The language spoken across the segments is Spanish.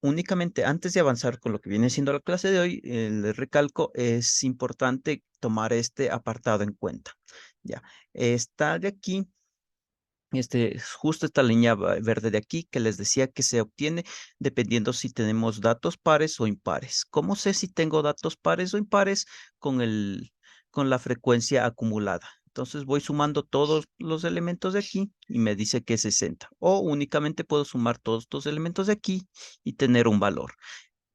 Únicamente antes de avanzar con lo que viene siendo la clase de hoy, les recalco, es importante tomar este apartado en cuenta. Ya, está de aquí, justo esta línea verde de aquí que les decía que se obtiene dependiendo si tenemos datos pares o impares. ¿Cómo sé si tengo datos pares o impares? Con la frecuencia acumulada. Entonces voy sumando todos los elementos de aquí y me dice que es 60. O únicamente puedo sumar todos estos elementos de aquí y tener un valor.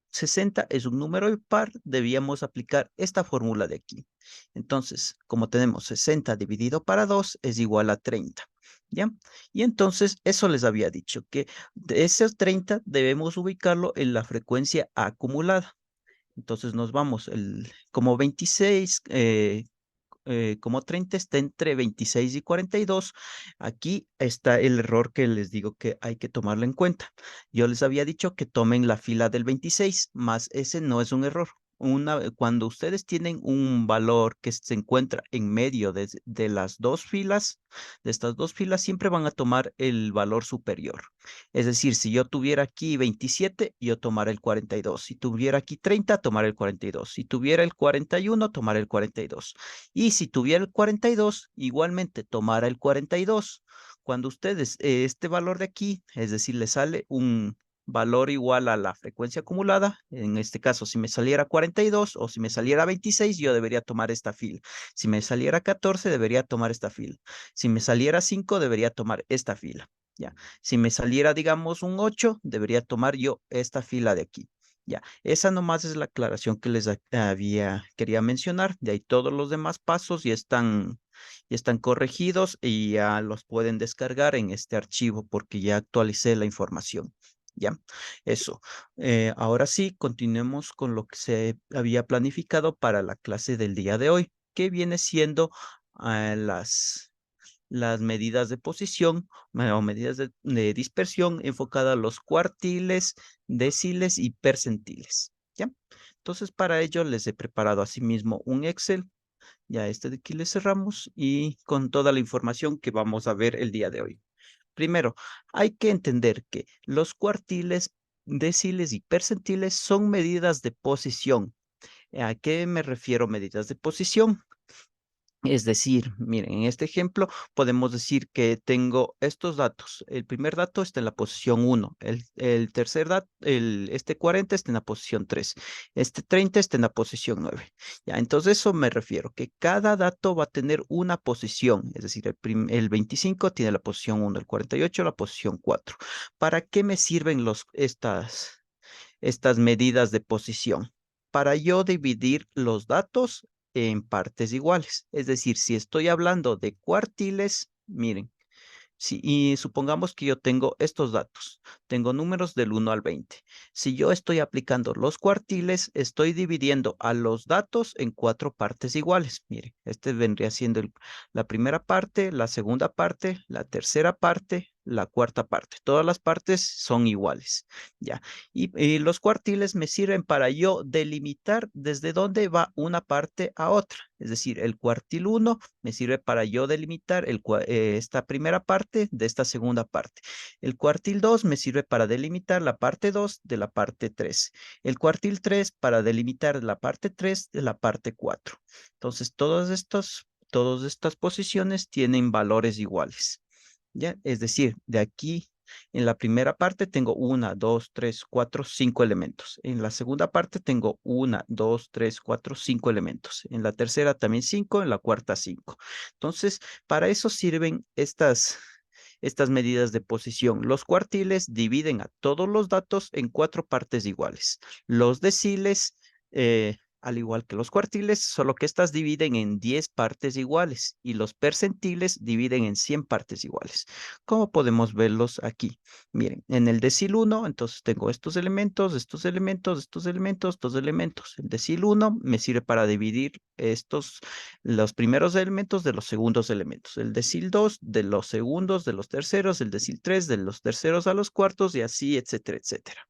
60 es un número impar, debíamos aplicar esta fórmula de aquí. Entonces, como tenemos 60 dividido para 2 es igual a 30. ¿Ya? Y entonces eso les había dicho, que de esos 30 debemos ubicarlo en la frecuencia acumulada. Entonces nos vamos, como 26, como 30 está entre 26 y 42. Aquí está el error que les digo que hay que tomarlo en cuenta. Yo les había dicho que tomen la fila del 26, más ese no es un error. Cuando ustedes tienen un valor que se encuentra en medio de las dos filas, de estas dos filas, siempre van a tomar el valor superior. Es decir, si yo tuviera aquí 27, yo tomara el 42. Si tuviera aquí 30, tomar el 42. Si tuviera el 41, tomar el 42. Y si tuviera el 42, igualmente tomara el 42. Cuando ustedes, este valor de aquí, es decir, le sale un valor igual a la frecuencia acumulada, en este caso, si me saliera 42 o si me saliera 26, yo debería tomar esta fila. Si me saliera 14, debería tomar esta fila. Si me saliera 5, debería tomar esta fila. Ya. Si me saliera, digamos, un 8, debería tomar yo esta fila de aquí. Ya, esa nomás es la aclaración que quería mencionar. De ahí todos los demás pasos ya están corregidos y ya los pueden descargar en este archivo porque ya actualicé la información. Ya, eso. Ahora sí, continuemos con lo que se había planificado para la clase del día de hoy, que viene siendo las medidas de posición o medidas de dispersión enfocada a los cuartiles, deciles y percentiles. ¿Ya? Entonces, para ello les he preparado asimismo un Excel. Ya este de aquí le cerramos y con toda la información que vamos a ver el día de hoy. Primero, hay que entender que los cuartiles, deciles y percentiles son medidas de posición. ¿A qué me refiero medidas de posición? Es decir, miren, en este ejemplo podemos decir que tengo estos datos. El primer dato está en la posición 1, el tercer dato, este 40 está en la posición 3, este 30 está en la posición 9. Ya, entonces eso me refiero, que cada dato va a tener una posición, es decir, el 25 tiene la posición 1, el 48 la posición 4. ¿Para qué me sirven estas medidas de posición? Para yo dividir los datos en partes iguales. Es decir, si estoy hablando de cuartiles, miren, y supongamos que yo tengo estos datos, tengo números del 1 al 20. Si yo estoy aplicando los cuartiles, estoy dividiendo a los datos en cuatro partes iguales. Miren, este vendría siendo la primera parte, la segunda parte, la tercera parte, la cuarta parte. Todas las partes son iguales. Ya. Y los cuartiles me sirven para yo delimitar desde dónde va una parte a otra. Es decir, el cuartil 1 me sirve para yo delimitar esta primera parte de esta segunda parte. El cuartil 2 me sirve para delimitar la parte 2 de la parte 3. El cuartil 3 para delimitar la parte 3 de la parte 4. Entonces, todas estas posiciones tienen valores iguales. ¿Ya? Es decir, de aquí en la primera parte tengo 1, 2, 3, 4, 5 elementos. En la segunda parte tengo 1, 2, 3, 4, 5 elementos. En la tercera también 5, en la cuarta 5. Entonces, para eso sirven estas medidas de posición. Los cuartiles dividen a todos los datos en cuatro partes iguales. Los deciles, al igual que los cuartiles, solo que estas dividen en 10 partes iguales y los percentiles dividen en 100 partes iguales. ¿Cómo podemos verlos aquí? Miren, en el decil 1, entonces tengo estos elementos, estos elementos, estos elementos, estos elementos. El decil 1 me sirve para dividir los primeros elementos de los segundos elementos. El decil 2 de los segundos, de los terceros, el decil 3 de los terceros a los cuartos y así, etcétera, etcétera.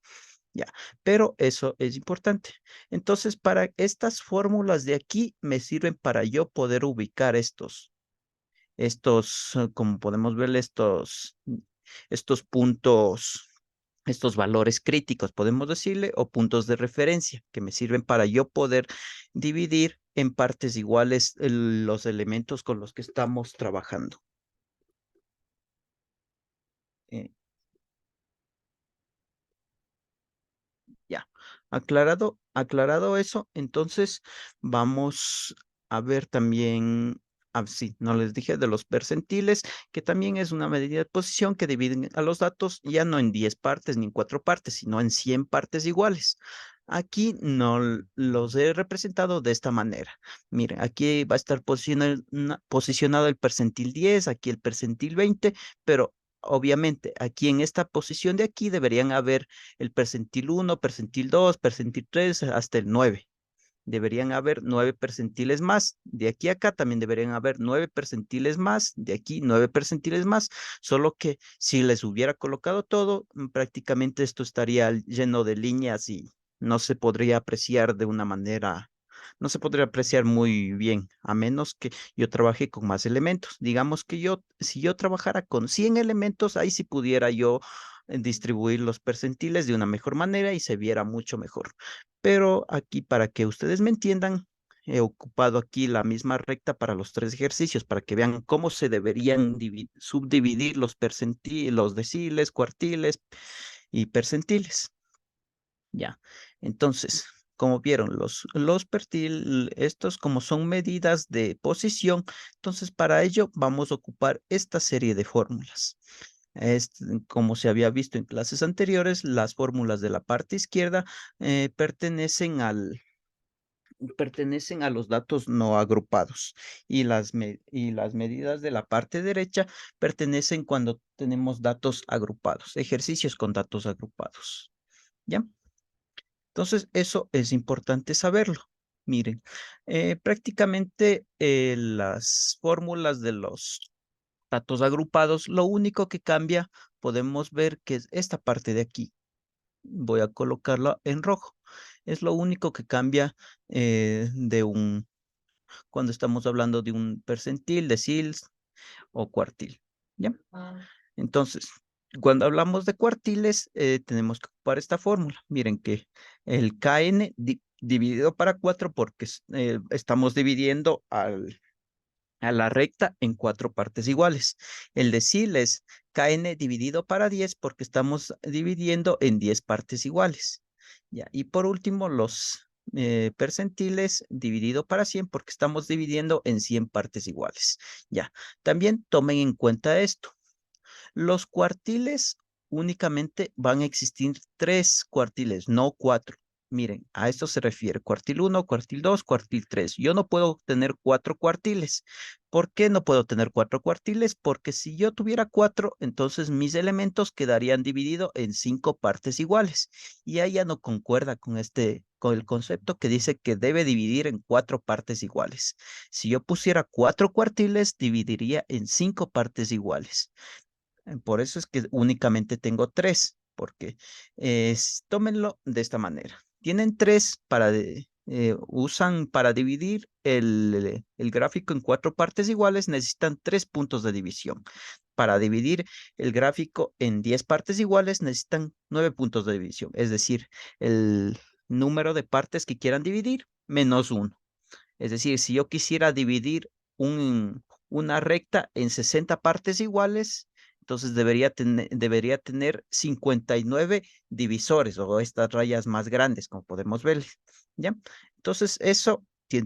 Ya, pero eso es importante. Entonces, para estas fórmulas de aquí me sirven para yo poder ubicar como podemos ver, estos puntos estos valores críticos, podemos decirle, o puntos de referencia que me sirven para yo poder dividir en partes iguales los elementos con los que estamos trabajando. Eh, Ya, aclarado eso, entonces vamos a ver también, sí, no les dije de los percentiles, que también es una medida de posición que dividen a los datos ya no en 10 partes ni en 4 partes, sino en 100 partes iguales. Aquí no los he representado de esta manera. Miren, aquí va a estar posicionado el percentil 10, aquí el percentil 20, pero obviamente aquí en esta posición de aquí deberían haber el percentil 1, percentil 2, percentil 3, hasta el 9. Deberían haber 9 percentiles más. De aquí a acá también deberían haber 9 percentiles más. De aquí 9 percentiles más. Solo que si les hubiera colocado todo, prácticamente esto estaría lleno de líneas y no se podría apreciar de una manera, no se podría apreciar muy bien, a menos que yo trabaje con más elementos. Digamos que si yo trabajara con 100 elementos, ahí sí pudiera yo distribuir los percentiles de una mejor manera y se viera mucho mejor. Pero aquí, para que ustedes me entiendan, he ocupado aquí la misma recta para los 3 ejercicios, para que vean cómo se deberían subdividir los percentiles, los deciles, cuartiles y percentiles. Ya, entonces, como vieron, los pertil, estos como son medidas de posición, entonces para ello vamos a ocupar esta serie de fórmulas. Como se había visto en clases anteriores, las fórmulas de la parte izquierda pertenecen a los datos no agrupados y las medidas de la parte derecha pertenecen cuando tenemos datos agrupados, ejercicios con datos agrupados. ¿Ya? Entonces, eso es importante saberlo. Miren, prácticamente las fórmulas de los datos agrupados, lo único que cambia, podemos ver que es esta parte de aquí. Voy a colocarla en rojo. Es lo único que cambia cuando estamos hablando de un percentil, decil o cuartil. ¿Ya? Entonces, cuando hablamos de cuartiles, tenemos que ocupar esta fórmula. Miren que el KN dividido para 4 porque estamos dividiendo a la recta en 4 partes iguales. El decil es KN dividido para 10 porque estamos dividiendo en 10 partes iguales. Ya. Y por último, los percentiles dividido para 100 porque estamos dividiendo en 100 partes iguales. Ya. También tomen en cuenta esto. Los cuartiles únicamente van a existir 3 cuartiles, no 4. Miren, a esto se refiere cuartil 1, cuartil 2, cuartil 3. Yo no puedo tener 4 cuartiles. ¿Por qué no puedo tener 4 cuartiles? Porque si yo tuviera 4, entonces mis elementos quedarían divididos en 5 partes iguales. Y ahí ya no concuerda con el concepto que dice que debe dividir en 4 partes iguales. Si yo pusiera 4 cuartiles, dividiría en 5 partes iguales. Por eso es que únicamente tengo 3, porque tómenlo de esta manera. Tienen 3 usan para dividir el gráfico en 4 partes iguales, necesitan 3 puntos de división. Para dividir el gráfico en 10 partes iguales, necesitan 9 puntos de división, es decir, el número de partes que quieran dividir menos 1. Es decir, si yo quisiera dividir una recta en 60 partes iguales, entonces debería tener 59 divisores o estas rayas más grandes, como podemos ver. ¿Ya? Entonces, eso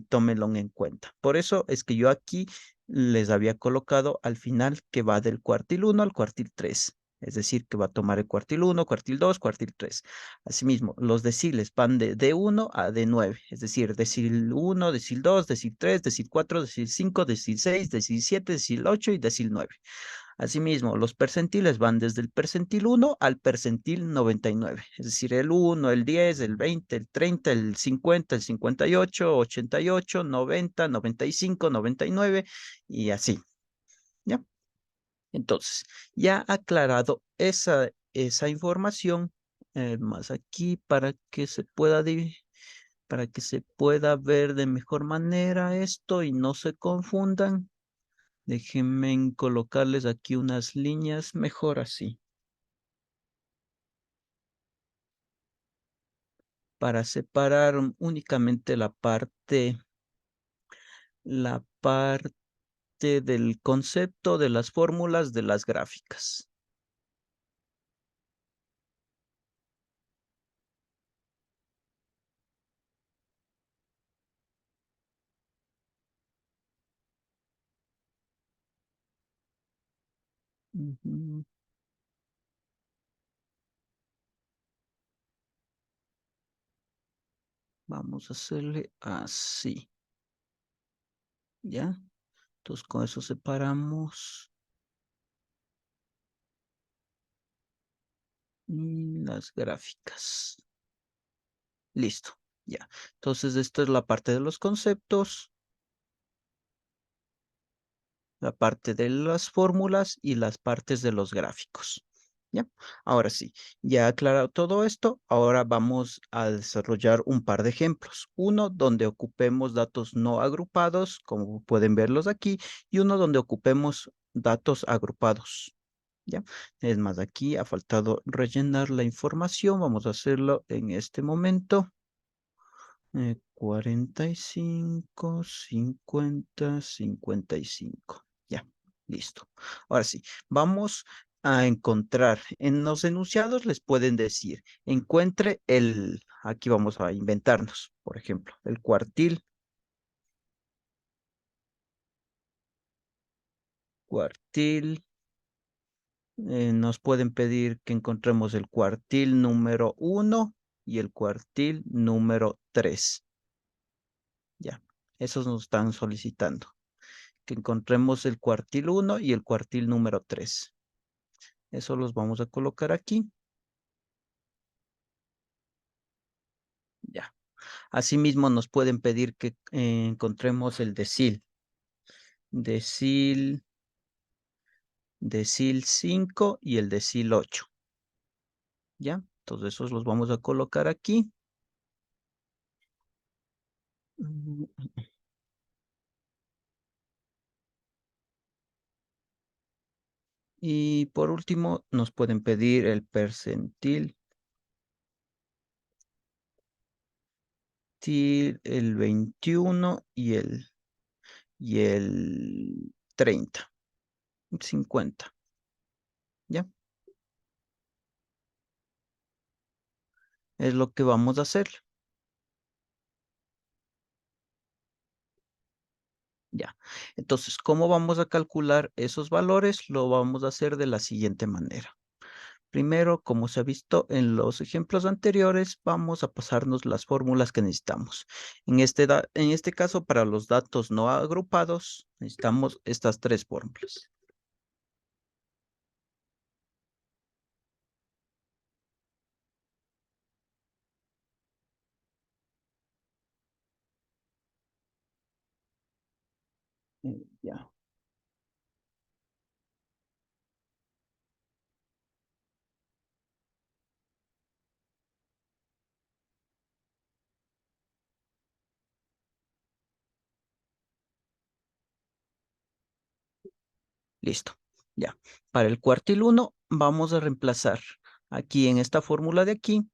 tómenlo en cuenta. Por eso es que yo aquí les había colocado al final que va del cuartil 1 al cuartil 3. Es decir, que va a tomar el cuartil 1, cuartil 2, cuartil 3. Asimismo, los deciles van de D1 a D9, es decir, decil 1, decil 2, decil 3, decil 4, decil 5, decil 6, decil 7, decil 8 y decil 9. Asimismo, los percentiles van desde el percentil 1 al percentil 99, es decir, el 1, el 10, el 20, el 30, el 50, el 58, 88, 90, 95, 99 y así. ¿Ya? Entonces, ya aclarado esa información, más aquí para que se pueda ver de mejor manera esto y no se confundan, déjenme colocarles aquí unas líneas mejor así. para separar únicamente la parte del concepto de las fórmulas de las gráficas. Ujú. Vamos a hacerle así, ¿ya? Entonces con eso separamos las gráficas. Listo, ya. Entonces esto es la parte de los conceptos, la parte de las fórmulas y las partes de los gráficos. ¿Ya? Ahora sí, ya aclarado todo esto, ahora vamos a desarrollar un par de ejemplos. Uno donde ocupemos datos no agrupados, como pueden verlos aquí, y uno donde ocupemos datos agrupados. ¿Ya? Es más, aquí ha faltado rellenar la información. Vamos a hacerlo en este momento. 45, 50, 55. Ya, listo. Ahora sí, vamos a encontrar. En los enunciados les pueden decir, encuentre aquí vamos a inventarnos, por ejemplo, el cuartil. Nos pueden pedir que encontremos el cuartil número 1 y el cuartil número 3. Ya, esos nos están solicitando. Que encontremos el cuartil 1 y el cuartil número 3. Eso los vamos a colocar aquí. Ya. Asimismo, nos pueden pedir que encontremos el decil, decil 5 y el decil 8. ¿Ya? Entonces, esos los vamos a colocar aquí. Mm, Y por último, nos pueden pedir el percentil, el 21 y el 30, 50. ¿Ya? Es lo que vamos a hacer. Ya. Entonces, ¿cómo vamos a calcular esos valores? Lo vamos a hacer de la siguiente manera. Primero, como se ha visto en los ejemplos anteriores, vamos a pasarnos las fórmulas que necesitamos. En este caso, para los datos no agrupados, necesitamos estas tres fórmulas. Ya, listo. Ya. Para el cuartil 1, vamos a reemplazar aquí en esta fórmula de aquí.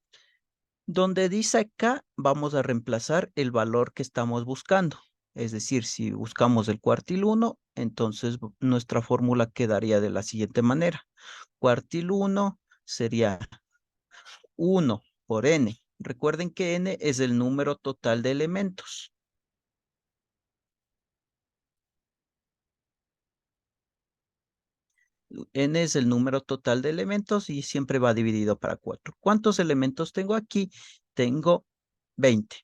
Donde dice acá, vamos a reemplazar el valor que estamos buscando. Es decir, si buscamos el cuartil 1, entonces nuestra fórmula quedaría de la siguiente manera. Cuartil 1 sería 1 por n. Recuerden que n es el número total de elementos. N es el número total de elementos y siempre va dividido para 4. ¿Cuántos elementos tengo aquí? Tengo 20.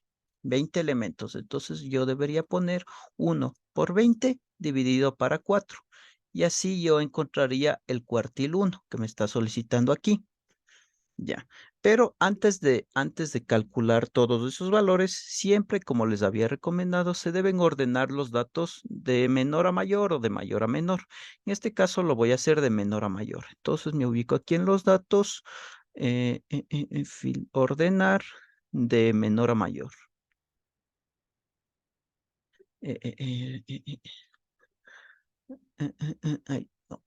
20 elementos. Entonces yo debería poner 1 por 20 dividido para 4. Y así yo encontraría el cuartil 1 que me está solicitando aquí. Ya, pero antes de calcular todos esos valores, siempre, como les había recomendado, se deben ordenar los datos de menor a mayor o de mayor a menor. En este caso lo voy a hacer de menor a mayor. Entonces me ubico aquí en los datos, ordenar de menor a mayor. Eh, eh, eh, eh, eh, ay, no.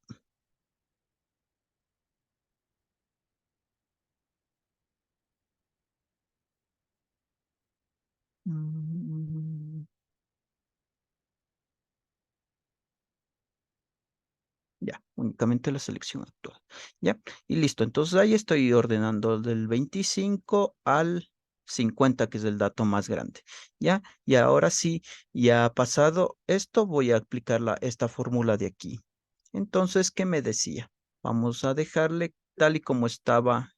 Ya, únicamente la selección actual. Ya, y listo. Entonces ahí estoy ordenando del 25 al 50, que es el dato más grande. Ya, y ahora sí, ya ha pasado esto, voy a aplicar esta fórmula de aquí. Entonces, ¿qué me decía? Vamos a dejarle tal y como estaba.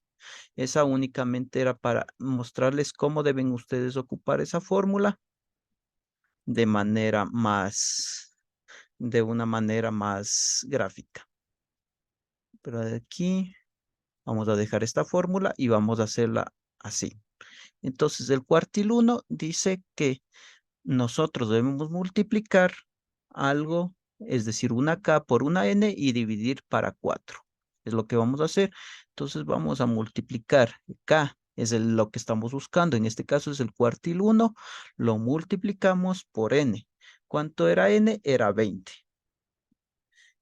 Esa únicamente era para mostrarles cómo deben ustedes ocupar esa fórmula de manera más, de una manera más gráfica. Pero de aquí vamos a dejar esta fórmula y vamos a hacerla así. Entonces, el cuartil 1 dice que nosotros debemos multiplicar algo, es decir, una K por una N y dividir para 4. Es lo que vamos a hacer. Entonces, vamos a multiplicar K, es lo que estamos buscando. En este caso es el cuartil 1, lo multiplicamos por N. ¿Cuánto era N? Era 20.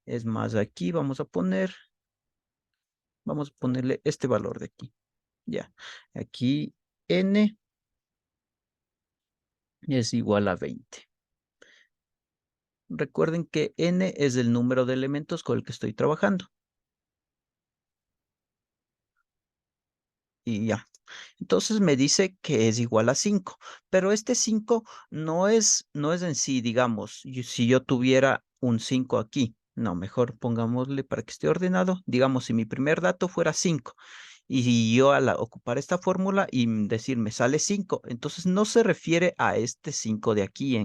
Es más, aquí vamos a ponerle este valor de aquí. Ya, aquí N es igual a 20. Recuerden que N es el número de elementos con el que estoy trabajando. Y ya. Entonces me dice que es igual a 5, pero este 5 no es en sí, digamos, si yo tuviera un 5 aquí. No, mejor pongámosle para que esté ordenado. Digamos, si mi primer dato fuera 5 y yo al ocupar esta fórmula y decir me sale 5, entonces no se refiere a este 5 de aquí,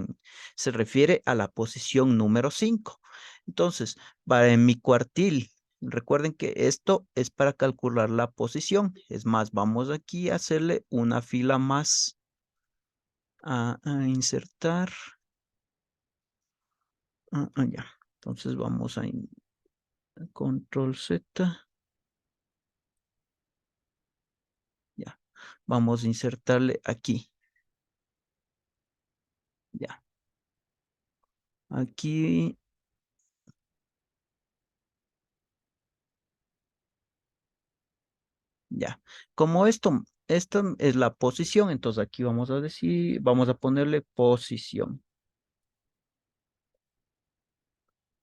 se refiere a la posición número 5. Entonces, para en mi cuartil, recuerden que esto es para calcular la posición. Es más, vamos aquí a hacerle una fila más a insertar. Ya. Entonces vamos a control Z. Ya. Vamos a insertarle aquí. Ya. Aquí. Ya. Como esto es la posición, entonces aquí vamos a decir, vamos a ponerle posición.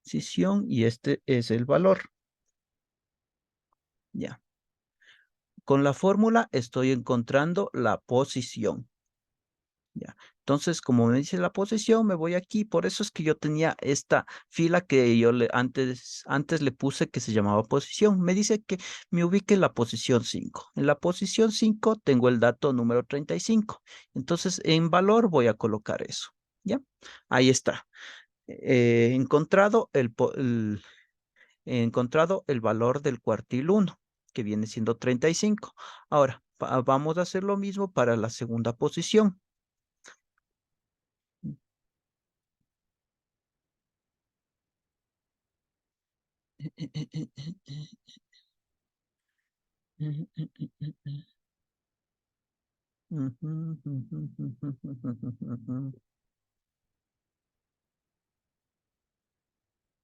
Posición y este es el valor. Ya. Con la fórmula estoy encontrando la posición. Ya. Entonces, como me dice la posición, me voy aquí. Por eso es que yo tenía esta fila que yo antes le puse que se llamaba posición. Me dice que me ubique en la posición 5. En la posición 5 tengo el dato número 35. Entonces, en valor voy a colocar eso. ¿Ya? Ahí está. He encontrado el valor del cuartil 1, que viene siendo 35. Ahora, vamos a hacer lo mismo para la segunda posición.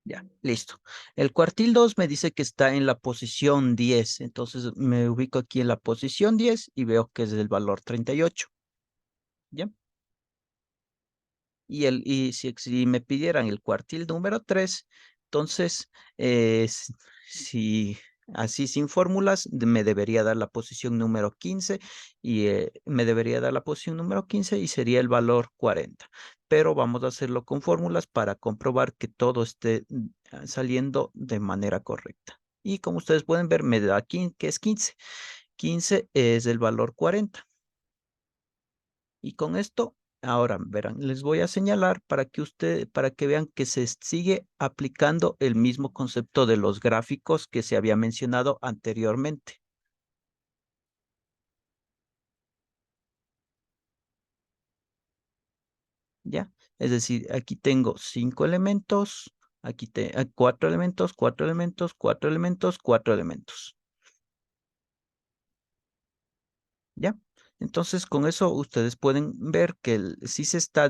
Ya, listo. El cuartil 2 me dice que está en la posición 10. Entonces me ubico aquí en la posición 10 y veo que es el valor 38. ¿Ya? Y si me pidieran el cuartil número 3, entonces, si así sin fórmulas, me debería dar la posición número 15 y me debería dar la posición número 15 y sería el valor 40. Pero vamos a hacerlo con fórmulas para comprobar que todo esté saliendo de manera correcta. Y como ustedes pueden ver, me da aquí que es 15. 15 es el valor 40. Y con esto, ahora verán, les voy a señalar para que vean que se sigue aplicando el mismo concepto de los gráficos que se había mencionado anteriormente. ¿Ya? Es decir, aquí tengo 5 elementos, aquí 4 elementos, 4 elementos, 4 elementos, 4 elementos. ¿Ya? Entonces, con eso ustedes pueden ver que sí está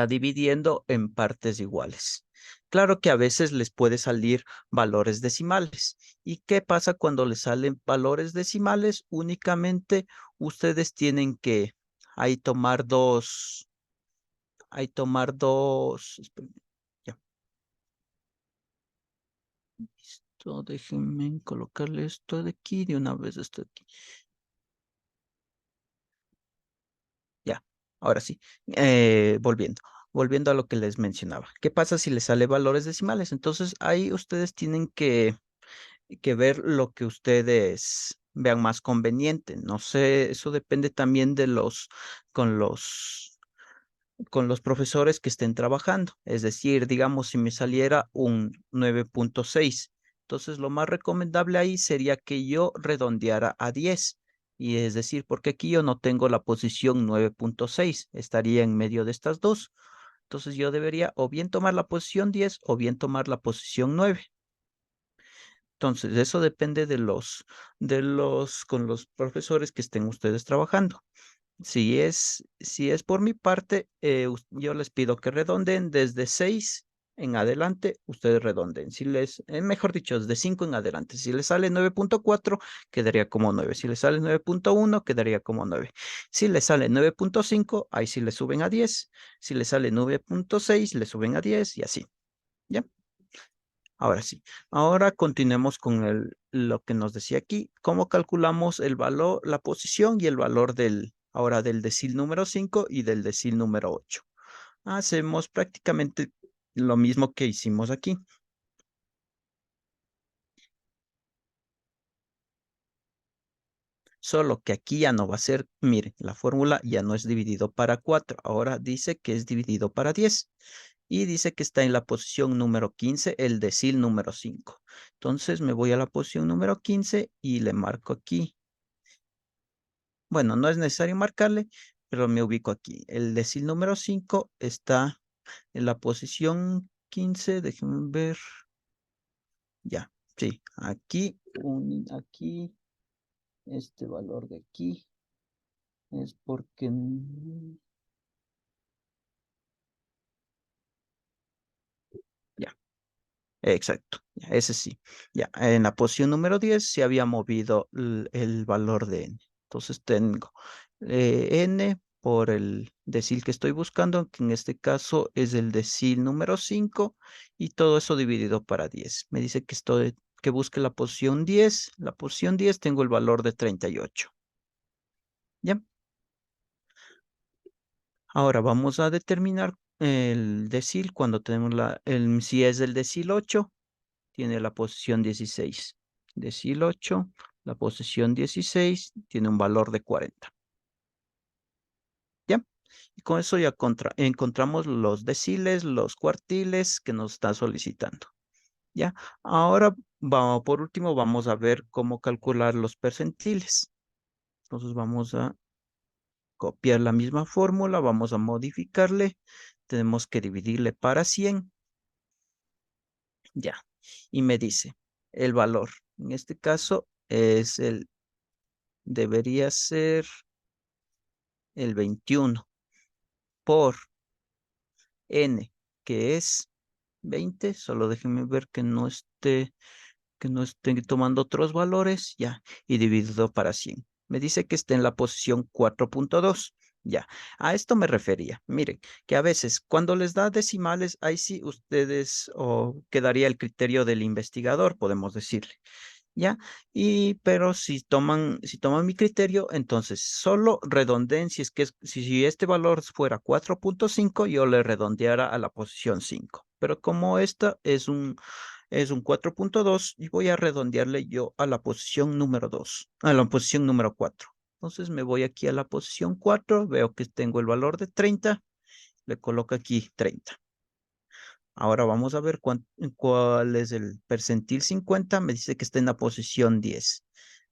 dividiendo en partes iguales. Claro que a veces les puede salir valores decimales. ¿Y qué pasa cuando les salen valores decimales? Únicamente ustedes tienen que ahí tomar dos, espérenme, ya. So, déjenme colocarle esto de aquí, de una vez esto de aquí. Ya, ahora sí. Volviendo a lo que les mencionaba. ¿Qué pasa si les sale valores decimales? Entonces, ahí ustedes tienen que ver lo que ustedes vean más conveniente. No sé, eso depende también de con con los profesores que estén trabajando. Es decir, digamos, si me saliera un 9.6, entonces lo más recomendable ahí sería que yo redondeara a 10. Y es decir, porque aquí yo no tengo la posición 9.6, estaría en medio de estas dos. Entonces yo debería o bien tomar la posición 10 o bien tomar la posición 9. Entonces, eso depende con los profesores que estén ustedes trabajando. Si es por mi parte, yo les pido que redonden desde 6 en adelante, ustedes redonden. Mejor dicho, desde 5 en adelante. Si les sale 9.4, quedaría como 9. Si les sale 9.1, quedaría como 9. Si les sale 9.5, ahí sí le suben a 10. Si les sale 9.6, le suben a 10 y así. ¿Ya? Ahora sí. Ahora continuemos con lo que nos decía aquí. ¿Cómo calculamos el valor, la posición y el valor ahora del decil número 5 y del decil número 8? Hacemos prácticamente lo mismo que hicimos aquí, solo que aquí ya no va a ser, miren, la fórmula ya no es dividido para 4, ahora dice que es dividido para 10 y dice que está en la posición número 15 el decil número 5. Entonces me voy a la posición número 15 y le marco aquí. Bueno, no es necesario marcarle, pero me ubico aquí. El decil número 5 está en la posición 15. Déjenme ver. Ya, sí, aquí, este valor de aquí es porque, ya, exacto, ya, ese sí. Ya, en la posición número 10 se había movido el valor de n. Entonces tengo n por el decil que estoy buscando, que en este caso es el decil número 5, y todo eso dividido para 10. Me dice que busque la posición 10. La posición 10 tengo el valor de 38. ¿Ya? Ahora vamos a determinar el decil cuando tenemos si es el decil 8, tiene la posición 16. Decil 8, la posición 16 tiene un valor de 40. ¿Ya? Y con eso ya encontramos los deciles, los cuartiles que nos está solicitando. ¿Ya? Ahora, por último, vamos a ver cómo calcular los percentiles. Entonces vamos a copiar la misma fórmula, vamos a modificarle. Tenemos que dividirle para 100. Ya. Y me dice el valor. En este caso debería ser el 21 por n, que es 20. Solo déjenme ver que no esté tomando otros valores. Ya. Y dividido para 100. Me dice que está en la posición 4.2. Ya, a esto me refería. Miren, que a veces cuando les da decimales, ahí sí ustedes, o quedaría el criterio del investigador, podemos decirle. ¿Ya? Pero si toman mi criterio, entonces solo redondeen si este valor fuera 4.5, yo le redondeara a la posición 5. Pero como esta es un 4.2, y voy a redondearle yo a la posición número 2, a la posición número 4. Entonces me voy aquí a la posición 4, veo que tengo el valor de 30, le coloco aquí 30. Ahora vamos a ver cuál es el percentil 50. Me dice que está en la posición 10.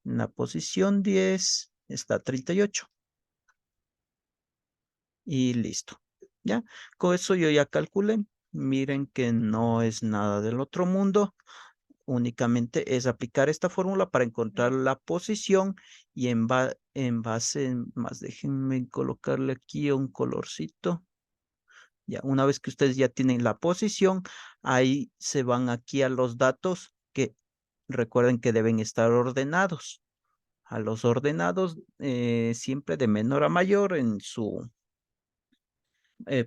En la posición 10 está 38. Y listo. ¿Ya? Con eso yo ya calculé. Miren que no es nada del otro mundo. Únicamente es aplicar esta fórmula para encontrar la posición y en base más, déjenme colocarle aquí un colorcito. Ya, una vez que ustedes ya tienen la posición, ahí se van aquí a los datos que recuerden que deben estar ordenados. A los ordenados siempre de menor a mayor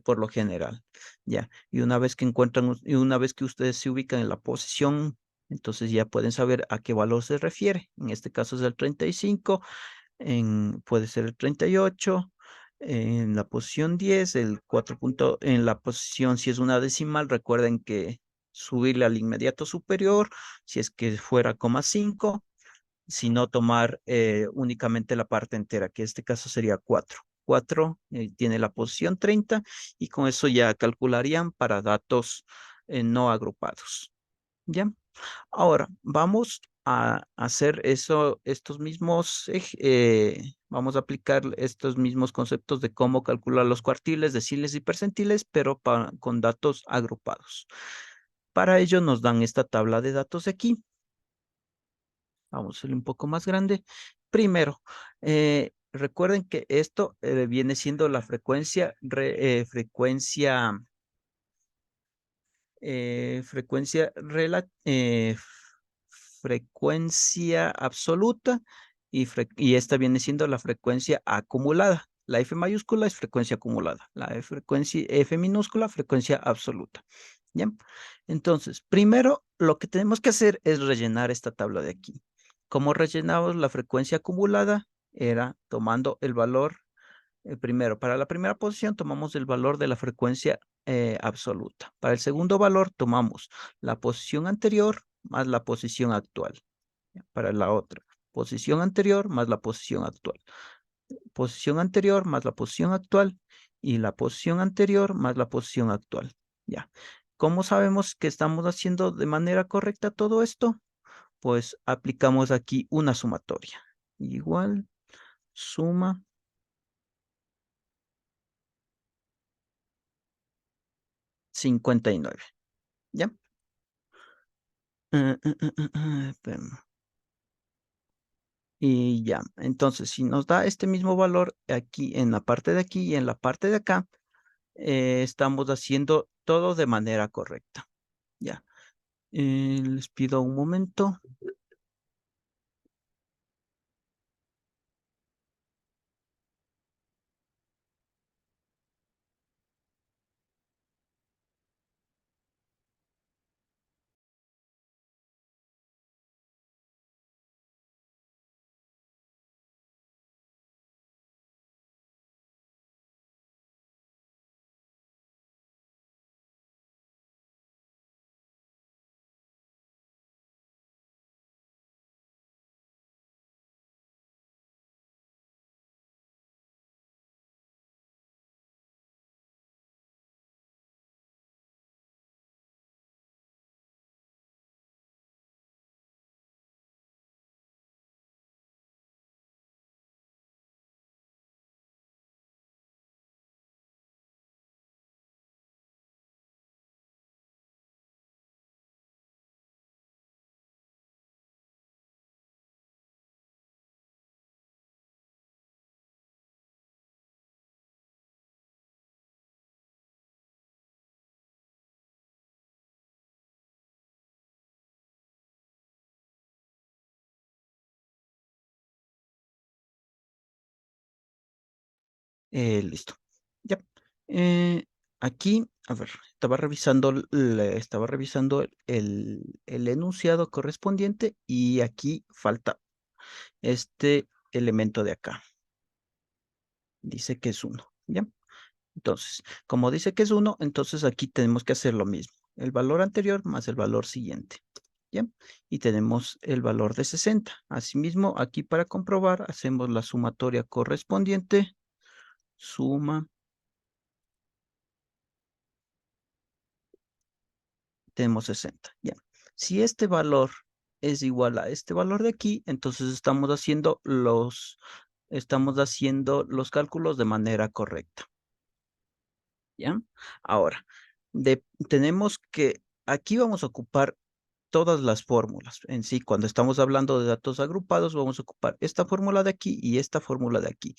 por lo general. Ya, y una vez que ustedes se ubican en la posición Entonces ya pueden saber a qué valor se refiere. En este caso es el 35, puede ser el 38, en la posición 10, el 4 punto, en la posición, si es una decimal, recuerden que subirle al inmediato superior, si es que fuera coma 5, sino tomar únicamente la parte entera, que en este caso sería 4. 4 tiene la posición 30 y con eso ya calcularían para datos no agrupados. ¿Ya? Ahora, vamos a hacer eso, estos mismos, vamos a aplicar estos mismos conceptos de cómo calcular los cuartiles, deciles y percentiles, pero con datos agrupados. Para ello nos dan esta tabla de datos de aquí. Vamos a hacerlo un poco más grande. Primero, recuerden que esto viene siendo la frecuencia absoluta y esta viene siendo la frecuencia acumulada. La F mayúscula es frecuencia acumulada, la F minúscula, frecuencia absoluta. ¿Ya? Entonces, primero lo que tenemos que hacer es rellenar esta tabla de aquí. ¿Cómo rellenamos la frecuencia acumulada? Era tomando el valor, primero, para la primera posición tomamos el valor de la frecuencia absoluta. Para el segundo valor tomamos la posición anterior más la posición actual. Para la otra, posición anterior más la posición actual. Posición anterior más la posición actual y la posición anterior más la posición actual. Ya. ¿Cómo sabemos que estamos haciendo de manera correcta todo esto? Pues aplicamos aquí una sumatoria. Igual, suma 59. ¿Ya? Espérame. Y ya, entonces, si nos da este mismo valor aquí en la parte de aquí y en la parte de acá, estamos haciendo todo de manera correcta. Ya, les pido un momento. Listo. Ya. Eh, aquí, a ver, estaba revisando el enunciado correspondiente y aquí falta este elemento de acá. Dice que es 1. ¿Ya? Entonces, como dice que es 1, entonces aquí tenemos que hacer lo mismo. El valor anterior más el valor siguiente. ¿Ya? Y tenemos el valor de 60. Asimismo, aquí para comprobar, hacemos la sumatoria correspondiente. Suma. Tenemos 60. Ya. Si este valor es igual a este valor de aquí, entonces estamos haciendo los cálculos de manera correcta. ¿Ya? Ahora, tenemos que, aquí vamos a ocupar todas las fórmulas en sí. Cuando estamos hablando de datos agrupados, vamos a ocupar esta fórmula de aquí y esta fórmula de aquí.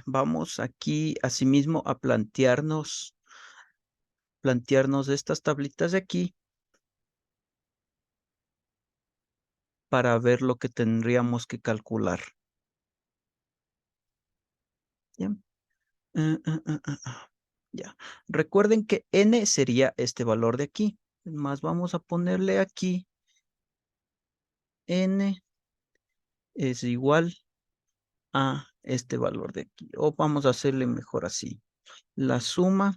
Vamos aquí asimismo a plantearnos estas tablitas de aquí para ver lo que tendríamos que calcular. ¿Ya? Ya. Recuerden que n sería este valor de aquí. Más vamos a ponerle aquí n es igual a este valor de aquí. O vamos a hacerle mejor así. La suma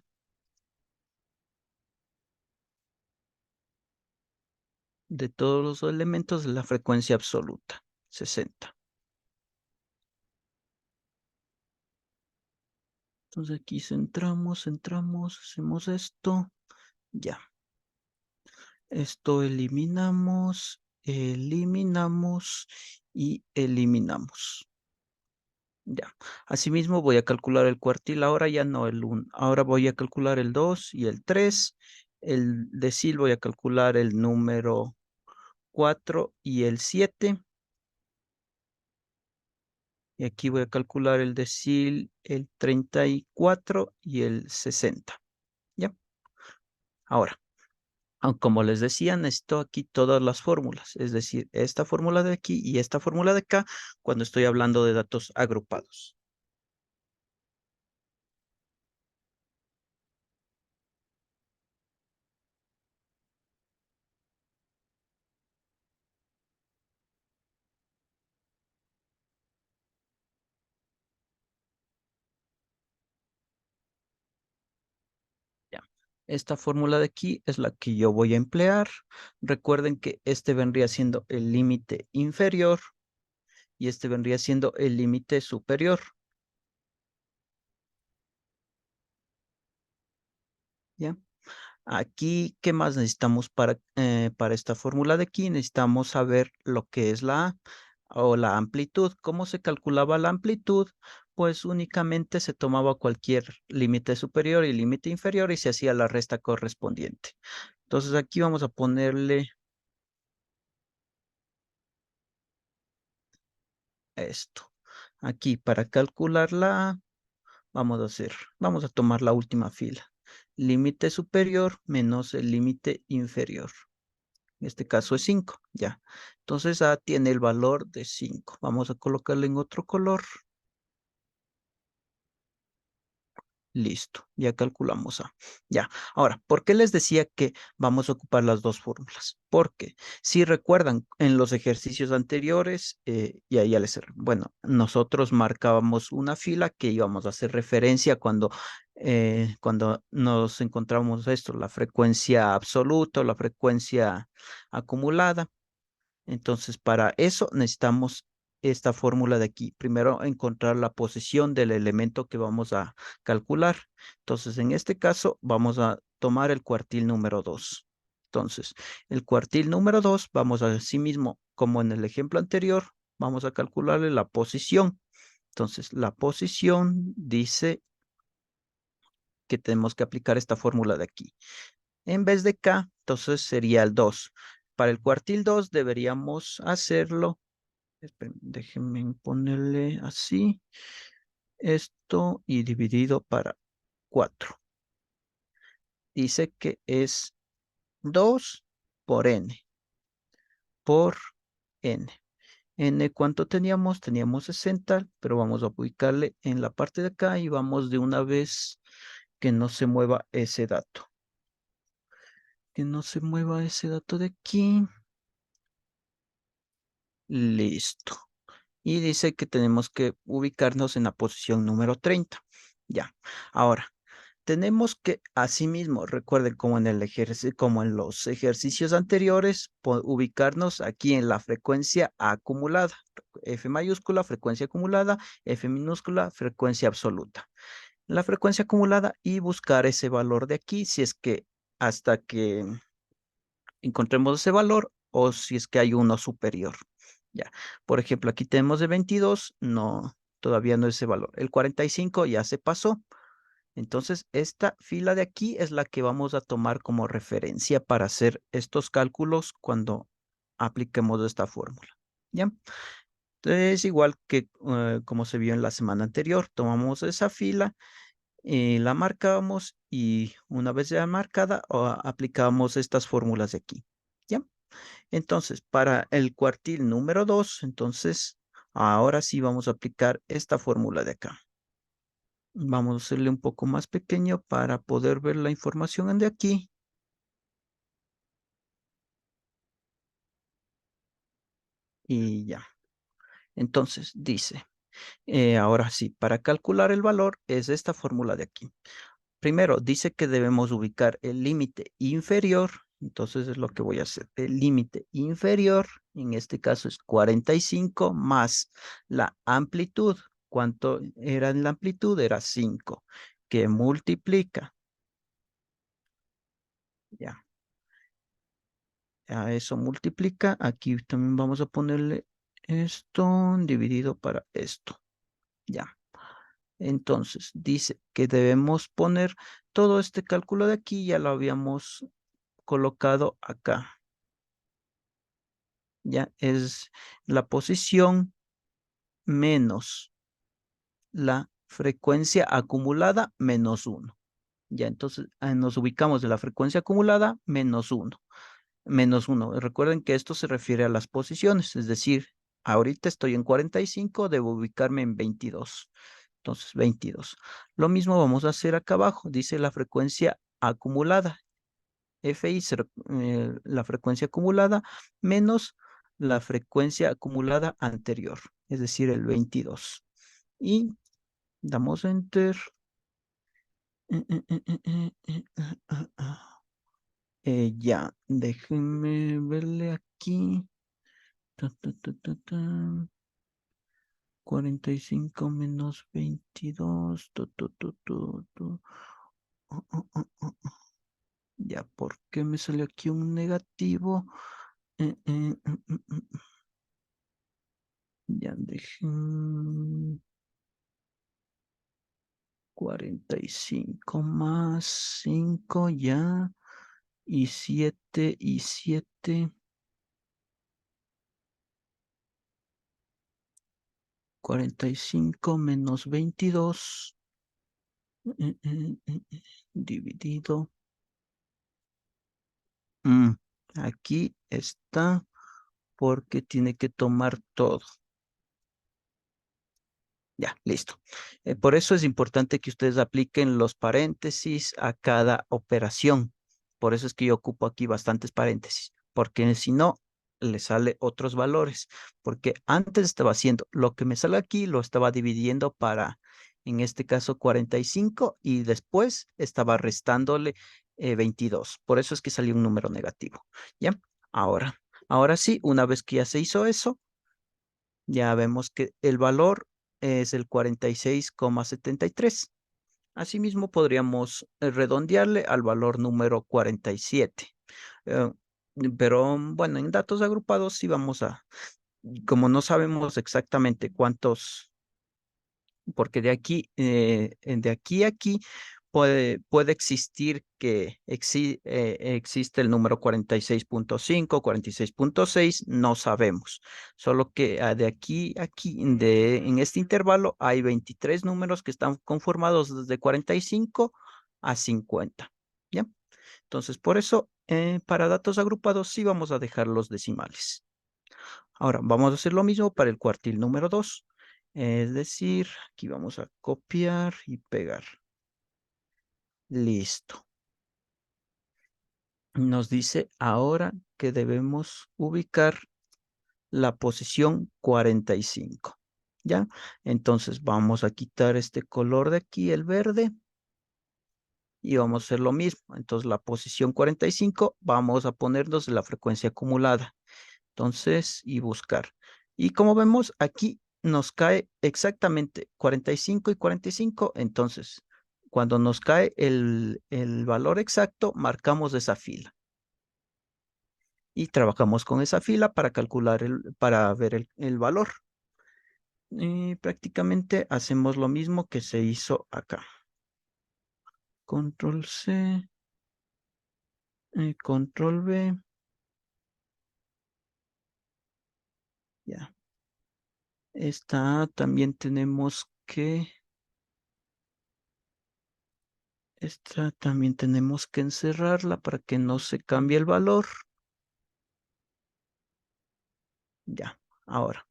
de todos los elementos de la frecuencia absoluta, 60. Entonces aquí centramos, hacemos esto. Ya. Esto eliminamos y eliminamos. Ya. Asimismo voy a calcular el cuartil. Ahora ya no el 1. Ahora voy a calcular el 2 y el 3. El decil voy a calcular el número 4 y el 7. Y aquí voy a calcular el decil, el 34 y el 60. ¿Ya? Ahora, como les decía, necesito aquí todas las fórmulas, es decir, esta fórmula de aquí y esta fórmula de acá cuando estoy hablando de datos agrupados. ¿Ya? Esta fórmula de aquí es la que yo voy a emplear. Recuerden que este vendría siendo el límite inferior y este vendría siendo el límite superior. ¿Ya? Aquí, ¿qué más necesitamos para esta fórmula de aquí? Necesitamos saber lo que es la A o la amplitud. ¿Cómo se calculaba la amplitud? Pues únicamente se tomaba cualquier límite superior y límite inferior y se hacía la resta correspondiente. Entonces aquí vamos a ponerle esto. Aquí para calcular la A, vamos a tomar la última fila. Límite superior menos el límite inferior. En este caso es 5, ya. Entonces A tiene el valor de 5. Vamos a colocarle en otro color. Listo, ya calculamos A. Ya, ahora, ¿por qué les decía que vamos a ocupar las dos fórmulas? Porque si recuerdan en los ejercicios anteriores, ya bueno, nosotros marcábamos una fila que íbamos a hacer referencia cuando nos encontramos esto, la frecuencia absoluta o la frecuencia acumulada. Entonces, para eso necesitamos esta fórmula de aquí. Primero, encontrar la posición del elemento que vamos a calcular. Entonces, en este caso, vamos a tomar el cuartil número 2. Entonces, el cuartil número 2, vamos a sí mismo, como en el ejemplo anterior, vamos a calcularle la posición. Entonces, la posición dice que tenemos que aplicar esta fórmula de aquí. En vez de K, entonces sería el 2. Para el cuartil 2 deberíamos hacerlo. Déjenme ponerle así. Esto y dividido para 4. Dice que es 2 por n. Por n. N, ¿cuánto teníamos? Teníamos 60, pero vamos a ubicarle en la parte de acá y vamos de una vez que no se mueva ese dato. Que no se mueva ese dato de aquí. Listo. Y dice que tenemos que ubicarnos en la posición número 30. Ya. Ahora, tenemos que, asimismo, recuerden como en el ejercicio, como en los ejercicios anteriores, ubicarnos aquí en la frecuencia acumulada. F mayúscula, frecuencia acumulada, F minúscula, frecuencia absoluta. La frecuencia acumulada y buscar ese valor de aquí, si es que hasta que encontremos ese valor o si es que hay uno superior. Ya, por ejemplo, aquí tenemos de 22, no, todavía no es ese valor. El 45 ya se pasó. Entonces, esta fila de aquí es la que vamos a tomar como referencia para hacer estos cálculos cuando apliquemos esta fórmula. ¿Ya? Entonces, igual que como se vio en la semana anterior, tomamos esa fila, la marcamos y una vez ya marcada, aplicamos estas fórmulas de aquí. ¿Ya? Entonces, para el cuartil número 2, entonces, ahora sí vamos a aplicar esta fórmula de acá. Vamos a hacerle un poco más pequeño para poder ver la información de aquí. y ya. Entonces dice, ahora sí, para calcular el valor es esta fórmula de aquí. Primero, dice que debemos ubicar el límite inferior, entonces es lo que voy a hacer. El límite inferior, en este caso es 45 más la amplitud. ¿Cuánto era en la amplitud? Era 5, que multiplica. Ya, a eso multiplica. Aquí también vamos a ponerle esto dividido para esto. Ya. Entonces, dice que debemos poner todo este cálculo de aquí, ya lo habíamos colocado acá. Ya es la posición menos la frecuencia acumulada menos 1. Ya, entonces nos ubicamos de la frecuencia acumulada menos 1. Menos 1. Recuerden que esto se refiere a las posiciones, es decir, ahorita estoy en 45, debo ubicarme en 22. Entonces, 22. Lo mismo vamos a hacer acá abajo. Dice la frecuencia acumulada. FI, la frecuencia acumulada, menos la frecuencia acumulada anterior, es decir, el 22. Y damos Enter. Ya, déjenme verle aquí. Ta, ta, ta, ta, ta. 45 menos 22. Oh, oh, oh, oh. Ya, ¿por qué me salió aquí un negativo? Ya, dejen 45 más 5 ya. Y 7 y 7. 45 menos 22. Dividido. Aquí está porque tiene que tomar todo. Ya, listo. Por eso es importante que ustedes apliquen los paréntesis a cada operación. Por eso es que yo ocupo aquí bastantes paréntesis, porque si no, le sale otros valores. Porque antes estaba haciendo lo que me sale aquí, lo estaba dividiendo para, en este caso, 45 y después estaba restándole 22. Por eso es que salió un número negativo. ¿Ya? Ahora sí, una vez que ya se hizo eso, ya vemos que el valor es el 46,73. Asimismo, podríamos redondearle al valor número 47. Eh, pero bueno, en datos agrupados sí vamos a, como no sabemos exactamente cuántos, porque de aquí a aquí puede existir que existe el número 46,5, 46,6, no sabemos. Solo que de aquí a aquí, en este intervalo, hay 23 números que están conformados desde 45 a 50. ¿Ya? Entonces, por eso, para datos agrupados sí vamos a dejar los decimales. Ahora, vamos a hacer lo mismo para el cuartil número 2. Es decir, aquí vamos a copiar y pegar. Listo. Nos dice ahora que debemos ubicar la posición 45. ¿Ya? Entonces vamos a quitar este color de aquí, el verde, y vamos a hacer lo mismo. Entonces la posición 45 vamos a ponernos la frecuencia acumulada. Entonces, y buscar. Y como vemos, aquí nos cae exactamente 45 y 45. Entonces, cuando nos cae el valor exacto, marcamos esa fila. Y trabajamos con esa fila para calcular para ver el valor. Y prácticamente hacemos lo mismo que se hizo acá. Control C, Control V. Ya. Esta también tenemos que Esta también tenemos que encerrarla para que no se cambie el valor. Ya, ahora.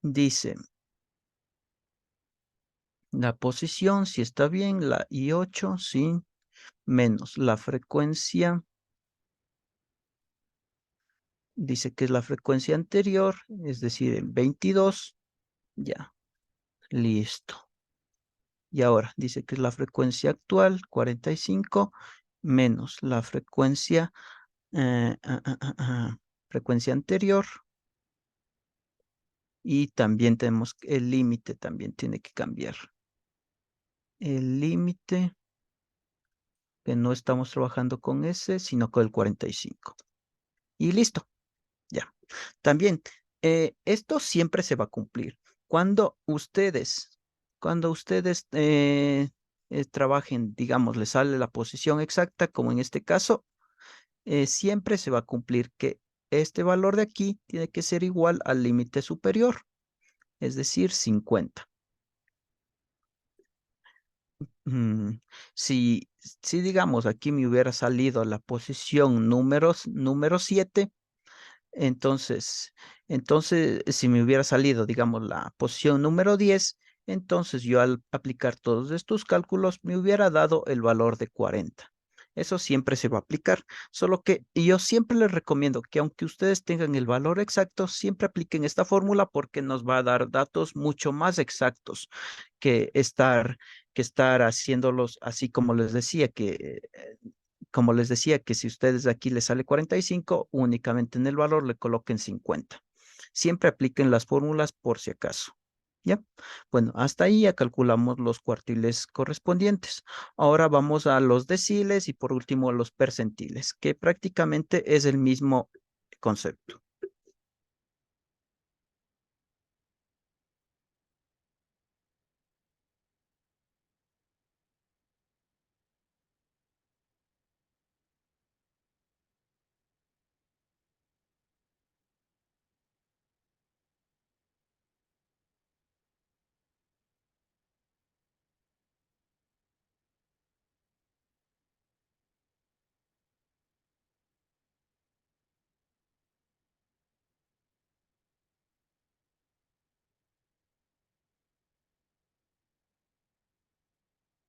Dice, la posición, si está bien, la I8, sí, menos la frecuencia Dice que es la frecuencia anterior, es decir, en 22. Ya, listo. Y ahora dice que es la frecuencia actual, 45, menos la frecuencia, frecuencia anterior. Y también tenemos el límite, también tiene que cambiar. El límite, que no estamos trabajando con ese, sino con el 45. Y listo, ya. También, esto siempre se va a cumplir. Cuando ustedes, cuando ustedes trabajen, digamos, les sale la posición exacta, como en este caso, siempre se va a cumplir que este valor de aquí tiene que ser igual al límite superior, es decir, 50. Mm, si, si digamos aquí me hubiera salido la posición número 7, entonces, si me hubiera salido, digamos, la posición número 10, entonces yo al aplicar todos estos cálculos me hubiera dado el valor de 40. Eso siempre se va a aplicar, solo que yo siempre les recomiendo que aunque ustedes tengan el valor exacto, siempre apliquen esta fórmula porque nos va a dar datos mucho más exactos que estar, que estar haciéndolos así como les decía, que si ustedes aquí les sale 45, únicamente en el valor le coloquen 50. Siempre apliquen las fórmulas por si acaso. ¿Ya? Bueno, hasta ahí ya calculamos los cuartiles correspondientes. Ahora vamos a los deciles y por último a los percentiles, que prácticamente es el mismo concepto.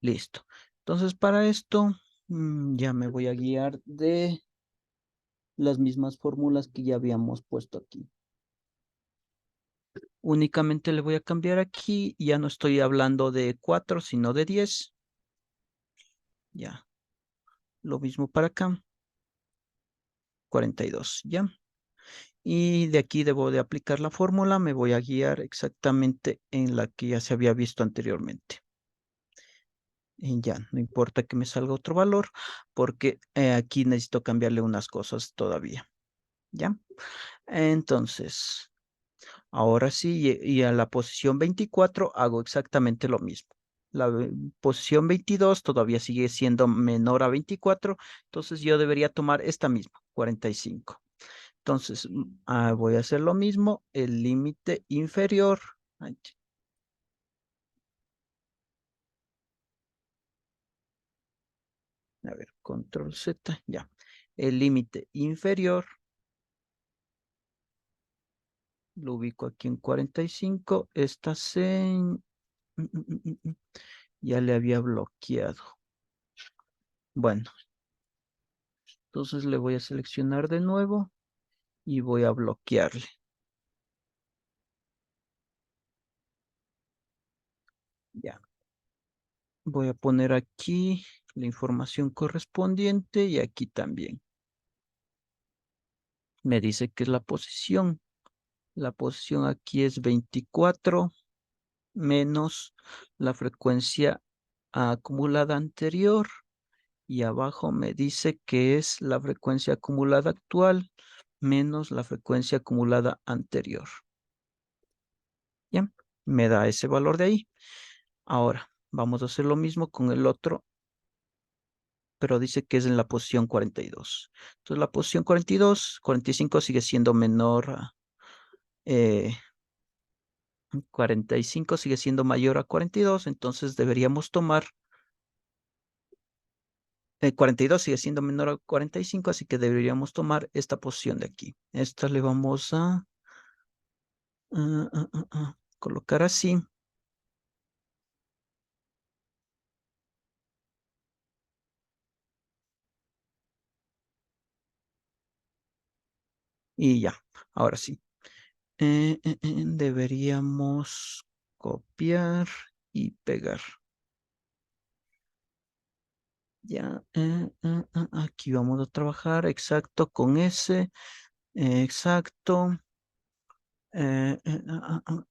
Listo. Entonces, para esto, ya me voy a guiar de las mismas fórmulas que ya habíamos puesto aquí. Únicamente le voy a cambiar aquí, ya no estoy hablando de 4 sino de 10. Ya, lo mismo para acá, 42, ¿ya? Y de aquí debo de aplicar la fórmula, me voy a guiar exactamente en la que ya se había visto anteriormente. Y ya, no importa que me salga otro valor, porque aquí necesito cambiarle unas cosas todavía, ¿ya? Entonces, ahora sí, y a la posición 24 hago exactamente lo mismo. La posición 22 todavía sigue siendo menor a 24, entonces yo debería tomar esta misma, 45. Entonces, voy a hacer lo mismo, el límite inferior. Ay, a ver, control Z, ya. El límite inferior lo ubico aquí en 45. Esta mm, mm, mm, ya le había bloqueado. Bueno, entonces le voy a seleccionar de nuevo y voy a bloquearle. Ya. Voy a poner aquí la información correspondiente y aquí también. Me dice que es la posición. La posición aquí es 24 menos la frecuencia acumulada anterior y abajo me dice que es la frecuencia acumulada actual menos la frecuencia acumulada anterior. ¿Ya? Me da ese valor de ahí. Ahora, vamos a hacer lo mismo con el otro, pero dice que es en la posición 42. Entonces, la posición 42, 45 sigue siendo menor eh, 45 sigue siendo mayor a 42, entonces deberíamos tomar 42 sigue siendo menor a 45, así que deberíamos tomar esta posición de aquí. Esta le vamos a colocar así. Y ya, ahora sí. Deberíamos copiar y pegar. Ya, aquí vamos a trabajar exacto con ese, exacto.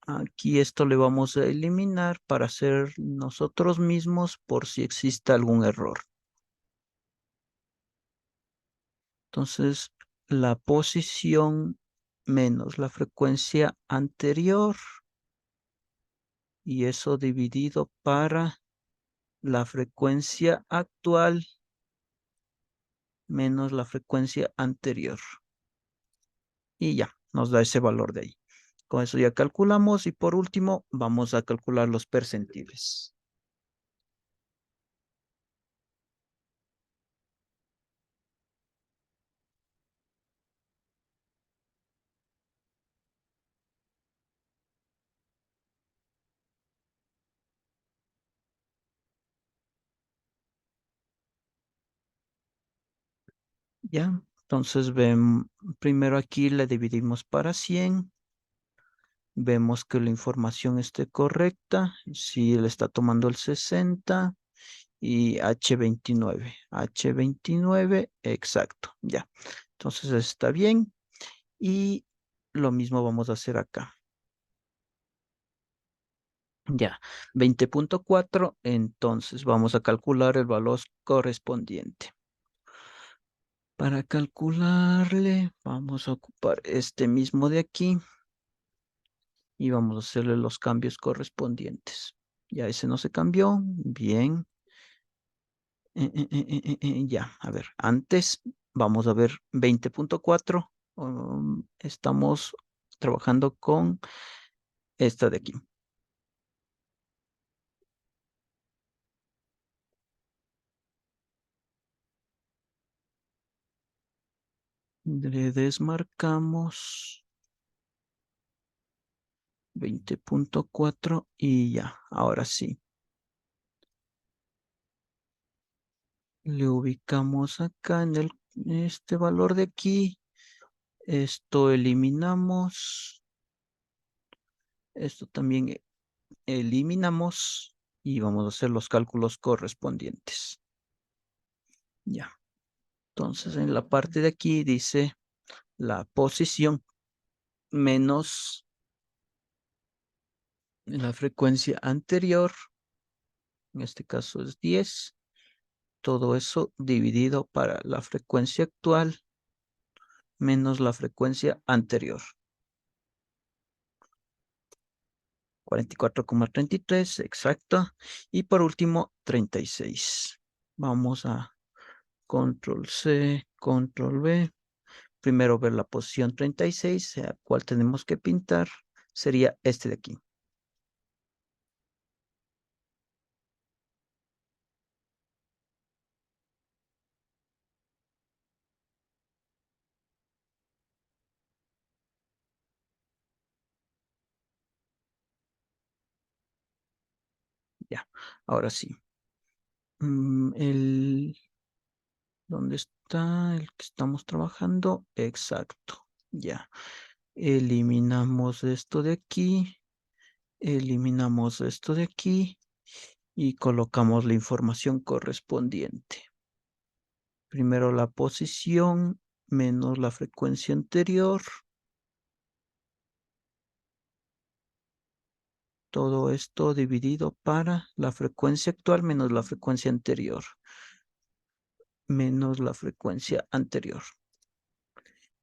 Aquí esto le vamos a eliminar para hacer nosotros mismos por si existe algún error. Entonces, la posición menos la frecuencia anterior y eso dividido para la frecuencia actual menos la frecuencia anterior. Y ya, nos da ese valor de ahí. Con eso ya calculamos y por último vamos a calcular los percentiles. Ya, entonces ven, primero aquí le dividimos para 100. Vemos que la información esté correcta. Si le está tomando el 60 y H29, exacto, ya. Entonces está bien. Y lo mismo vamos a hacer acá. Ya, 20.4, entonces vamos a calcular el valor correspondiente. Para calcularle, vamos a ocupar este mismo de aquí y vamos a hacerle los cambios correspondientes. Ya ese no se cambió, bien. Ya, a ver, antes vamos a ver 20.4. Estamos trabajando con esta de aquí. Le desmarcamos 20.4 y ya, ahora sí. Le ubicamos acá en este valor de aquí. Esto eliminamos. Esto también eliminamos y vamos a hacer los cálculos correspondientes. Ya. Entonces en la parte de aquí dice la posición menos la frecuencia anterior. En este caso es 10. Todo eso dividido para la frecuencia actual menos la frecuencia anterior. 44,33, exacto. Y por último, 36. Vamos a control C, control V. Primero ver la posición 36, a cuál tenemos que pintar. Sería este de aquí. Ya, ahora sí. ¿Dónde está el que estamos trabajando? Exacto, ya. Eliminamos esto de aquí, eliminamos esto de aquí y colocamos la información correspondiente. Primero la posición menos la frecuencia anterior. Todo esto dividido para la frecuencia actual menos la frecuencia anterior. Menos la frecuencia anterior.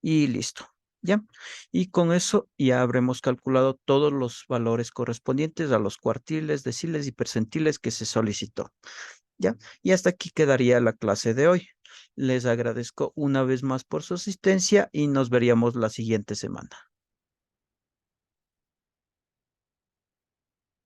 Y listo. ¿Ya? Y con eso ya habremos calculado todos los valores correspondientes a los cuartiles, deciles y percentiles que se solicitó. ¿Ya? Y hasta aquí quedaría la clase de hoy. Les agradezco una vez más por su asistencia y nos veríamos la siguiente semana.